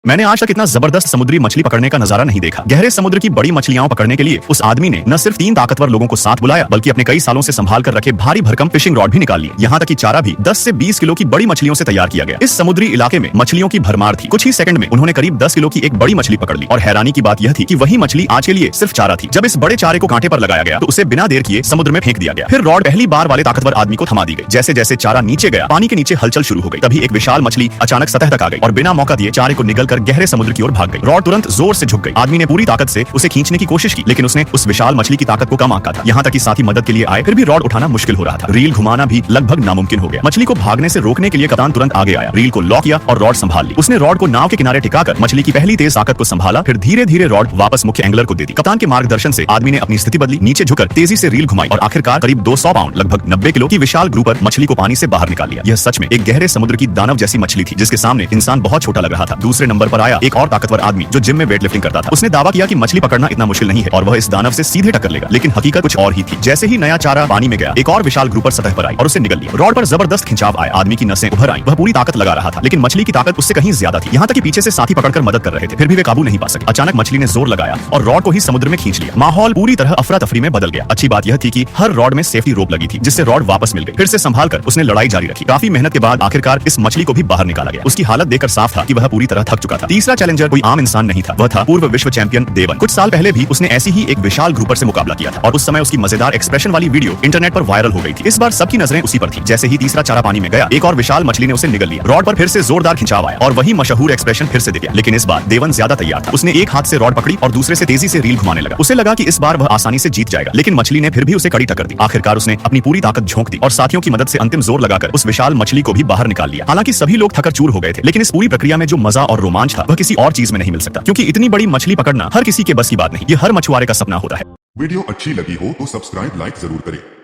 मैंने आज तक इतना जबरदस्त समुद्री मछली पकड़ने का नजारा नहीं देखा। गहरे समुद्र की बड़ी मछलियां पकड़ने के लिए उस आदमी ने न सिर्फ 3 ताकतवर लोगों को साथ बुलाया, बल्कि अपने कई सालों से संभाल कर रखे भारी भरकम फिशिंग रॉड भी निकाल लिए। यहाँ तक कि चारा भी 10 से 20 किलो की बड़ी मछलियों से तैयार किया गया। इस समुद्री इलाके में मछलियों की भरमार थी। कुछ ही सेकंड में उन्होंने करीब 10 किलो की एक बड़ी मछली पकड़ ली। और हैरानी की बात यह थी कि वही मछली आज के लिए सिर्फ चारा थी। जब इस बड़े चारे को कांटे पर लगाया गया तो उसे बिना देर किए समुद्र में फेंक दिया गया। फिर रॉड पहली बार वाले ताकतवर आदमी को थमा दी गई। जैसे जैसे चारा नीचे गया, पानी के नीचे हलचल शुरू हो गई। तभी एक विशाल मछली अचानक सतह तक आ गई और बिना मौका दिए चारे को निगलकर गहरे समुद्र की ओर भाग गई। रॉड तुरंत जोर से झुक गई। आदमी ने पूरी ताकत से उसे खींचने की कोशिश की, लेकिन उसने उस विशाल मछली की ताकत को कम आंका था। यहाँ तक कि साथी मदद के लिए आए, फिर भी रॉड उठाना मुश्किल हो रहा था। रील घुमाना भी लगभग नामुमकिन हो गया। मछली को भागने से रोकने के लिए कप्तान तुरंत आगे आया, रील को लॉक किया और रॉड संभाल ली। उसने रॉड को नाव के किनारे टिकाकर मछली की पहली तेज ताकत को संभाला। फिर धीरे धीरे रॉड वापस मुख्य एंगलर को दे दी। कप्तान के मार्गदर्शन से आदमी ने अपनी स्थिति बदली, नीचे झुककर तेजी से रील घुमाई और आखिरकार करीब 200 पाउंड लगभग 90 किलो की विशाल ग्रुपर मछली को पानी से बाहर निकाल लिया। यह सच में एक गहरे समुद्र की दानव जैसी मछली थी, जिसके सामने इंसान बहुत छोटा लग रहा था। दूसरे नंबर पर आया एक और ताकतवर आदमी जो जिम में वेट लिफ्टिंग करता था। उसने दावा किया कि मछली पकड़ना इतना मुश्किल नहीं है और वह इस दानव से सीधे टक्कर लेगा, लेकिन हकीकत कुछ और ही थी। जैसे ही नया चारा पानी में गया, एक और विशाल ग्रुपर सतह पर आई और उसे निगल लिया। रॉड पर जबरदस्त खिंचाव आया, आदमी की नसें उभर आई। वह पूरी ताकत लगा रहा था, लेकिन मछली की ताकत उससे कहीं ज्यादा थी। यहाँ तक कि पीछे से साथी पकड़कर मदद कर रहे थे, फिर भी वे काबू नहीं पा सके। अचानक मछली ने जोर लगाया और रॉड को ही समुद्र में खींच लिया। माहौल पूरी तरह अफरा तफरी में बदल गया। अच्छी बात यह थी कि हर रॉड में सेफ्टी रोप लगी थी, जिससे रॉड वापस मिल गई। फिर से संभाल कर उसने लड़ाई जारी रखी। काफी मेहनत के बाद आखिरकार इस मछली को भी बाहर निकाला गया। उसकी हालत देखकर साफ था कि वह पूरी तरह थक चुका था। तीसरा चैलेंजर कोई आम इंसान नहीं था, वह था पूर्व विश्व चैंपियन देवन। कुछ साल पहले भी उसने ऐसी ही एक विशाल ग्रुपर से मुकाबला किया था और उस समय उसकी मजेदार एक्सप्रेशन वाली वीडियो इंटरनेट पर वायरल हो गई थी। इस बार सबकी नजरें उसी पर थी। जैसे ही तीसरा चारा पानी में गया, एक और विशाल मछली ने उसे निगल लिया। रॉड पर फिर से जोरदार खिंचाव आया और वही मशहूर एक्सप्रेशन फिर से दिखा, लेकिन इस बार देवन ज्यादा तैयार था। उसने एक हाथ से रॉड पकड़ी और दूसरे से तेजी से रील घुमाने लगा। उसे लगा कि इस बार वह आसानी से जीत जाएगा, लेकिन मछली ने फिर भी उसे कड़ी टक्कर दी। आखिरकार उसने अपनी पूरी ताकत झोंक दी और साथियों की मदद से अंतिम जोर लगाकर उस विशाल मछली को भी बाहर निकाल लिया। हालांकि सभी लोग थकर चूर हो गए थे, लेकिन इस पूरी प्रक्रिया में जो मजा और रोमांच था वह किसी और चीज में नहीं मिल सकता, क्योंकि इतनी बड़ी मछली पकड़ना हर किसी के बस की बात नहीं। ये हर मछुआरे का सपना होता है। वीडियो अच्छी लगी हो तो सब्सक्राइब लाइक जरूर करें।